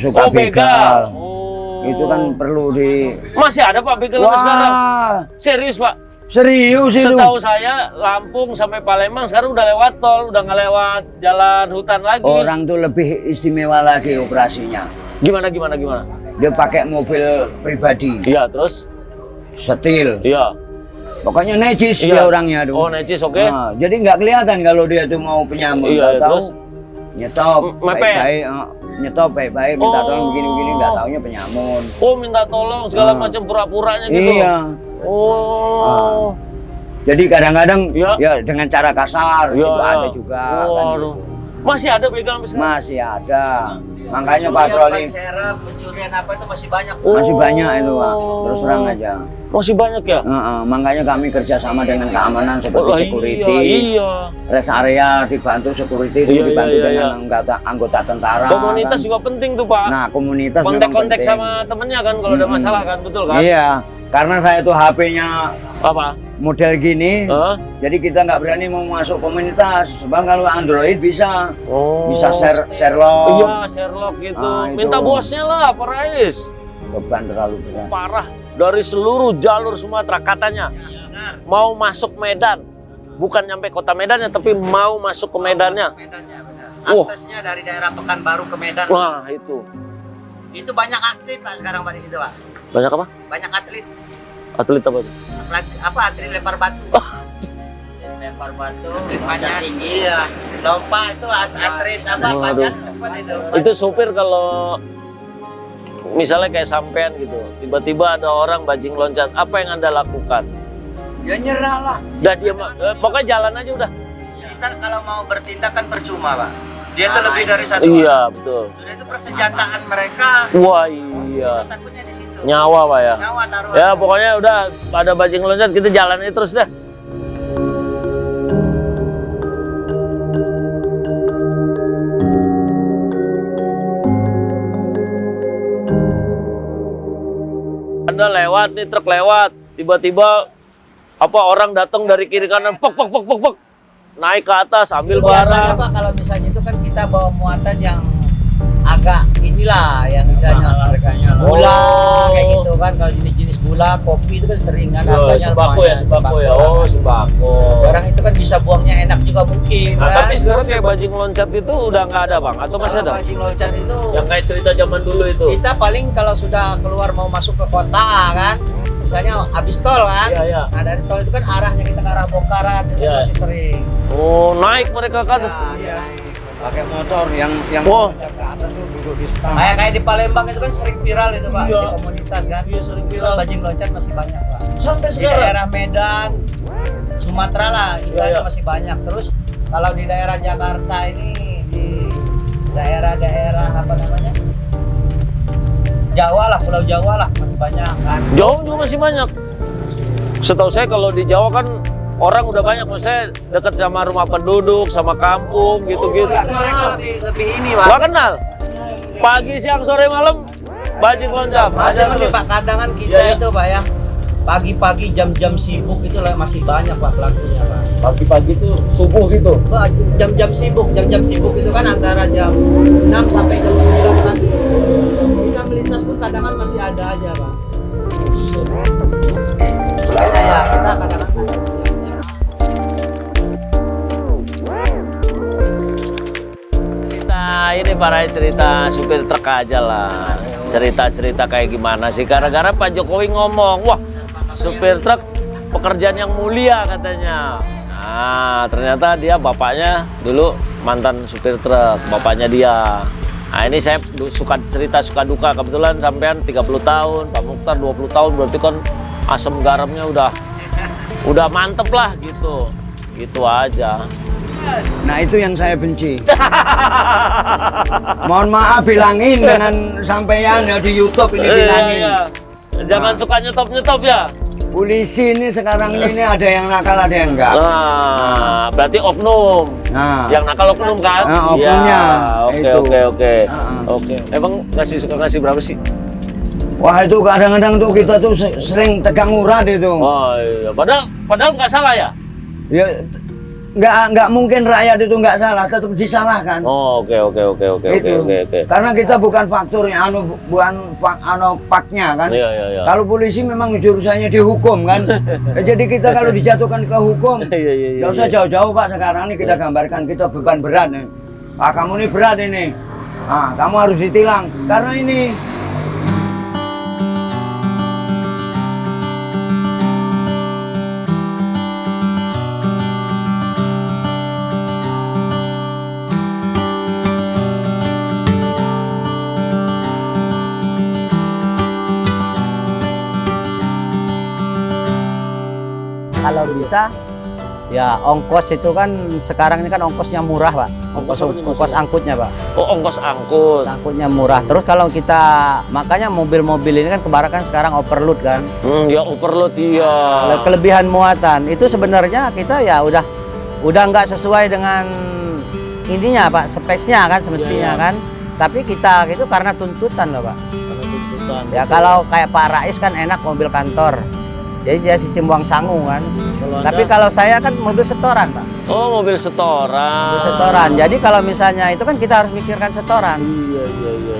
suka begal. Itu kan perlu di... Masih ada Pak begal sampai sekarang? Serius Pak? Serius itu. Setahu saya Lampung sampai Palembang sekarang udah lewat tol, udah nggak lewat jalan hutan lagi. Orang tuh lebih istimewa lagi operasinya. Gimana? Dia pakai mobil pribadi. Iya, terus? Setil. Iya. Pokoknya necis dia orangnya tuh. Oh, necis, oke. Nah, jadi nggak kelihatan kalau dia tuh mau penyamun. Iya, terus? Nyetop Mepet. baik-baik, minta tolong begini-begini, nggak taunya penyamun. Oh, minta tolong segala macam pura-puranya gitu. Iya. Oh. Jadi kadang-kadang ya dengan cara kasar itu ada juga. Kan. Masih ada begal sampai sekarang? Masih ada. Makanya patroli pencurian apa itu masih banyak. Masih banyak itu, Pak. Terus terang aja. Masih banyak ya? Makanya kami kerjasama dengan keamanan seperti security, rest area dibantu security, dibantu dengan anggota tentara. Komunitas kan. juga penting tuh Pak. Nah komunitas kontak-kontak sama temennya kan kalau ada masalah kan, betul kan? Iya, karena saya tuh HP-nya apa? Model gini, jadi kita nggak berani mau masuk komunitas. Sebab kalau Android bisa, bisa Sherlock. Iya, Sherlock gitu. Minta bosnya lah, Pak Rais. Beban terlalu berat. Parah. Dari seluruh jalur Sumatera katanya mau masuk Medan, bukan nyampe kota Medan ya, tapi mau masuk ke Medannya. Aksesnya dari daerah Pekanbaru ke Medan. Wah itu. Itu banyak atlet Pak sekarang Pak di situ Pak. Banyak apa? Banyak atlet. Atlet apa itu? Atlet lempar batu. Lempar batu, panjat tinggi ya. Lompat itu atlet apa panjat itu. Itu supir kalau misalnya kayak sampean gitu, tiba-tiba ada orang bajing loncat, apa yang Anda lakukan? Ya nyerah lah. Udah dia pokoknya jalan aja udah. Kita kalau mau bertindak kan percuma Pak. Dia tuh lebih dari satu. Iya betul. Sudah itu persenjataan mereka. Wah iya. Kita takutnya di situ. Nyawa Pak ya. Nyawa taruhan. Ya pokoknya udah ada bajing loncat kita jalan aja terus dah. Anda lewat nih, truk lewat, tiba-tiba apa orang datang dari kiri kanan, pok, naik ke atas, ambil biasanya barang. Pak kalau misalnya itu kan kita bawa muatan yang agak inilah, yang misalnya harganya gula kayak gitu kan, kalau jenis-jenis gula, kopi itu kan sering kan harganya Sembako ya, sembako ya, oh sembako. Barang itu kan bisa buangnya enak juga mungkin. Nah, kan? tapi sekarang kayak bajing loncat itu udah nggak ada Bang, atau masih ada? Bajing loncat itu Yang kayak cerita zaman dulu itu. kita paling kalau sudah keluar mau masuk ke kota kan, misalnya habis tol kan, nah dari tol itu kan arahnya kita ke arah Bongkaran itu masih sering. Oh naik mereka kan? pakai motor yang ke atas tuh duduk di stang. Kayak di Palembang itu kan sering viral itu Pak, di komunitas kan. Iya sering Itu viral. bajing loncat masih banyak Pak. Sampai Di sekarang. daerah Medan, Sumatera lah, istilahnya masih banyak. Terus kalau di daerah Jakarta ini, di daerah-daerah apa namanya? Jawa lah, Pulau Jawa lah masih banyak kan. Jawa juga masih banyak. Setahu saya kalau di Jawa kan orang udah banyak, maksudnya dekat sama rumah penduduk, sama kampung gitu-gitu. Mereka lebih ini Pak. Gak kenal. Pagi, siang, sore, malam bajing loncat. Masih nih Pak, kadang kita itu Pak ya. Pagi-pagi jam-jam sibuk itu lah masih banyak Pak pelakunya Pak. Pagi-pagi itu subuh gitu. Pak, jam-jam sibuk itu kan antara jam 6 sampai jam 9 kan. Kita melintas pun kadang kan masih ada aja Pak. Makanya ya kita kadang-kadang ini para cerita supir truk aja lah. Cerita-cerita kayak gimana sih. Gara-gara Pak Jokowi ngomong, wah supir truk pekerjaan yang mulia katanya. Nah ternyata dia bapaknya dulu mantan supir truk, bapaknya dia. Nah ini saya suka cerita suka duka. Kebetulan sampean 30 tahun, Pak Mukhtar 20 tahun, berarti kan asam garamnya udah mantep lah gitu. Gitu aja. Nah itu yang saya benci. Mohon maaf bilangin dengan sampean ya di YouTube ini bilangin. Jangan suka nyetop ya. Polisi ini sekarang ini ada yang nakal ada yang enggak. Nah, berarti oknum. Nah, yang nakal oknum kan? Oknumnya. Ya, oke. Emang suka ngasih berapa sih? Wah itu kadang-kadang tuh kita tuh sering tegang urat itu. Oh iya, padahal nggak salah ya? Ya nggak mungkin rakyat itu nggak salah, tetap disalahkan. Oh, oke. Itu. Karena kita bukan faktornya, bukan faknya kan. Iya. Kalau polisi memang jurusannya dihukum kan. Jadi kita kalau dijatuhkan ke hukum, Iya. nggak usah jauh-jauh Pak. Sekarang ini kita gambarkan kita beban berat nih. Pak, kamu ini berat ini. Ah, kamu harus ditilang karena ini. Kalau bisa ya ongkos itu kan sekarang ini kan ongkosnya murah Pak. Ongkos angkutnya Pak. Oh, ongkos angkut. Angkutnya murah. Terus kalau kita makanya mobil-mobil ini kan kebanyakan sekarang overload kan. Ya overload iya. Kelebihan muatan itu sebenarnya kita ya udah nggak sesuai dengan ininya Pak, speknya kan semestinya kan. Tapi kita itu karena tuntutan loh Pak. Karena tuntutan. Ya kalau kayak Pak Rais kan enak mobil kantor. Jadi dia sistem buang sangu kan. Tapi kalau saya kan mobil setoran Pak. Oh, mobil setoran. Mobil setoran. Jadi kalau misalnya itu kan kita harus mikirkan setoran. Iya.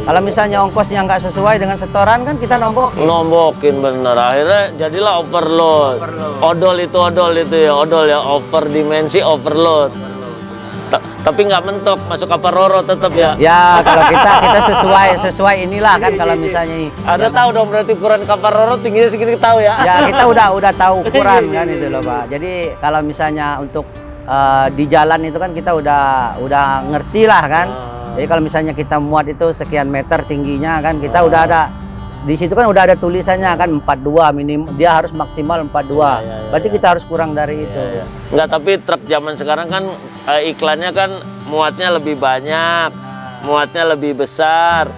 Kalau misalnya ongkosnya nggak sesuai dengan setoran kan kita Nombokin bener. Akhirnya jadilah overload. Odol itu ya. Odol ya, over dimensi overload. Tapi nggak mentok, masuk apa roro tetap ya. Ya kalau kita sesuai inilah kan kalau misalnya. Ada tahu dong berarti ukuran kapal roro tingginya segini tahu ya? Ya kita udah tahu ukuran kan itu loh Pak. Jadi kalau misalnya untuk di jalan itu kan kita udah ngerti lah kan. Jadi kalau misalnya kita muat itu sekian meter tingginya kan kita udah ada di situ kan udah ada tulisannya kan 42 minim, dia harus maksimal 42. Berarti kita harus kurang dari itu. Enggak, tapi truk zaman sekarang kan iklannya kan muatnya lebih banyak, muatnya lebih besar,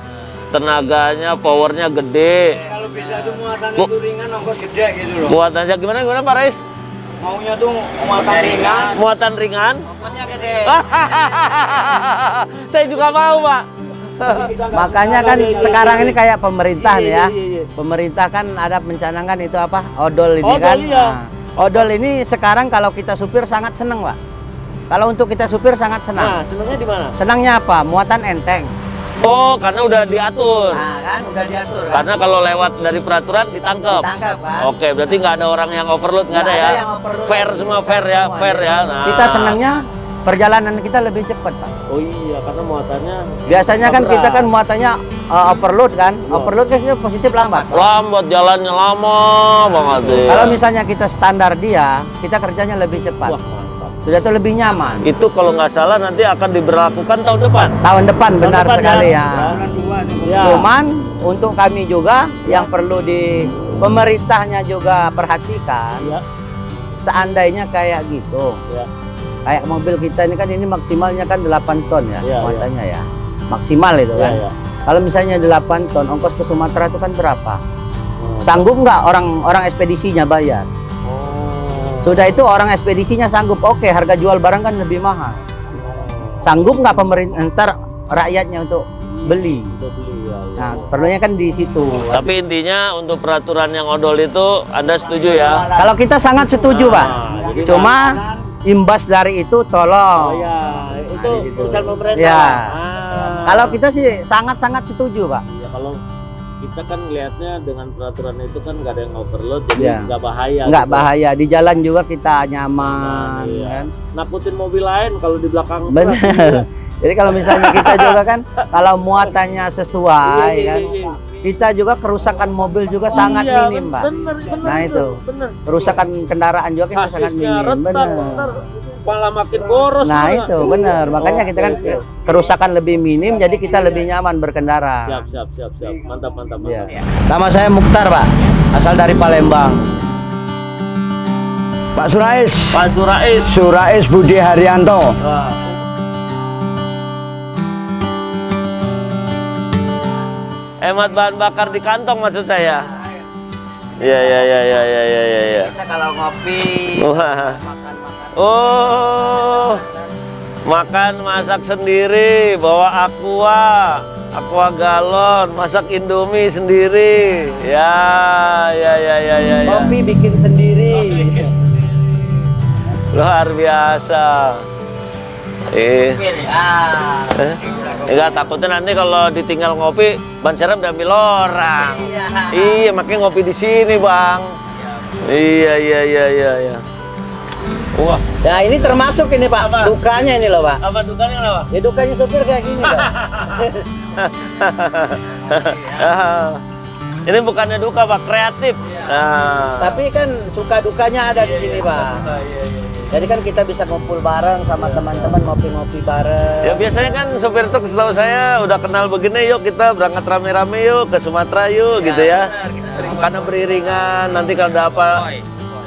tenaganya, powernya gede. Kalau bisa tuh muatan itu ringan, ongkos gede gitu loh. Muatannya gimana Pak Rais? Maunya tuh muatan ringan. Muatan ringan? Ongkosnya gede. Saya juga mau Pak. Makanya kan sekarang ini kayak pemerintah nih ya. Pemerintah kan ada mencanangkan itu apa? Odol ini kan. Nah, odol ini sekarang kalau kita supir sangat seneng Pak. Kalau untuk kita supir sangat senang. Nah, senangnya di mana? Senangnya apa? Muatan enteng. Oh, karena udah diatur. Nah, kan udah diatur. Kan? Karena kalau lewat dari peraturan ditangkap. Ditangkap, Pak. Oke, berarti nggak ada orang yang overload, nggak ada ya? Fair semua fair ya, fair ya. Nah. Kita senangnya perjalanan kita lebih cepat, Pak. Oh iya, karena muatannya. Biasanya kan kita kan muatannya overload kan. Overload kan itu positif lambat. Lambat, jalannya lama banget ya. Kalau misalnya kita standar dia, kita kerjanya lebih cepat. Wah, mantap. Sudah itu lebih nyaman. Itu kalau nggak salah nanti akan diberlakukan tahun depan. Tahun depan benar depan, sekali ya. ya. Cuman untuk kami juga yang perlu di pemerintahnya juga perhatikan. Ya. Seandainya kayak gitu. Ya. Kayak mobil kita ini kan ini maksimalnya kan 8 ton ya, Ya, muatannya ya. Maksimal itu kan. Ya. Kalau misalnya 8 ton ongkos ke Sumatera itu kan berapa? Sanggup nggak orang ekspedisinya bayar? Sudah itu orang ekspedisinya sanggup, oke, harga jual barang kan lebih mahal. Sanggup nggak pemerintah rakyatnya untuk beli? Nah, perlunya kan di situ. Tapi intinya untuk peraturan yang odol itu Anda setuju ya? Kalau kita sangat setuju, Pak. jadi Cuma imbas dari itu tolong. itu urusan pemerintah. Ya. Kalau kita sih sangat-sangat setuju, Pak. Ya, kalau kita kan lihatnya dengan peraturan itu kan nggak ada yang overload, jadi nggak bahaya. Nggak bahaya. Di jalan juga kita nyaman, kan? Nakutin mobil lain kalau di belakang. Benar. Jadi kalau misalnya kita juga kan, kalau muatannya sesuai kan, kita juga kerusakan mobil juga sangat minim, Pak. Bener, nah itu, kerusakan kendaraan juga kita sangat minim. Benar. Malah makin boros. Nah itu benar, makanya kita kan kerusakan lebih minim, jadi kita lebih nyaman berkendara. Siap. Mantap. Ya. Nama saya Mukhtar, Pak, asal dari Palembang. Pak Surais. Surais Budi Haryanto. Hemat bahan bakar di kantong maksud saya. Iya. Kita kalau ngopi, Wah. makan. Oh, makan masak sendiri, bawa aqua galon, masak Indomie sendiri. Ya. Kopi bikin sendiri. Luar biasa. Enggak, takutnya nanti kalau ditinggal ngopi, ban serep diambil orang. Iya, makanya ngopi di sini, Bang. Iya. Wah, Nah ini termasuk ini Pak, Apa? dukanya ini loh Pak. apa dukanya apa? Ya dukanya supir kayak gini Pak. Ini bukannya duka, Pak, kreatif. Nah. Tapi kan suka dukanya ada di sini Pak. Jadi kan kita bisa ngumpul bareng sama teman-teman, ngopi-ngopi bareng. Ya biasanya kan sopir truk setahu saya udah kenal begini, yuk kita berangkat rame-rame yuk ke Sumatera yuk gitu ya. Karena beriringan, nanti kalau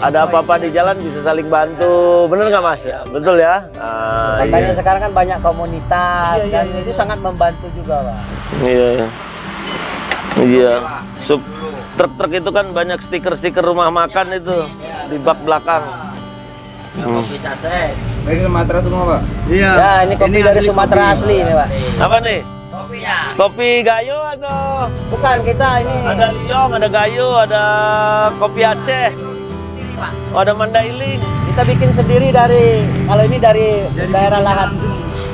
ada apa-apa di jalan bisa saling bantu. Bener nggak Mas? Ya, betul ya? Ah, Makanya iya. sekarang kan banyak komunitas kan, itu sangat membantu juga Pak. Iya. Truk-truk itu kan banyak stiker-stiker rumah makan itu di bak belakang. Ini Sumatera semua, Pak? Ya ini kopi dari Sumatera asli ini Pak. Apa nih? Kopi Gayo atau Bukan kita ini. ada Liong, ada Gayo, ada kopi Aceh. Oh, ada Mandailing. Kita bikin sendiri dari, kalau ini dari daerah Lahat.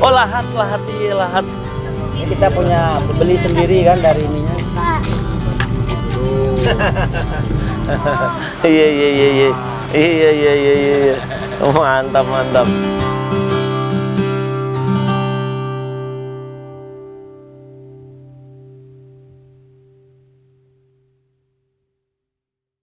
Oh, lahat, iya lahat. Ini kita punya beli sendiri kan dari ininya. Iya. Mantap.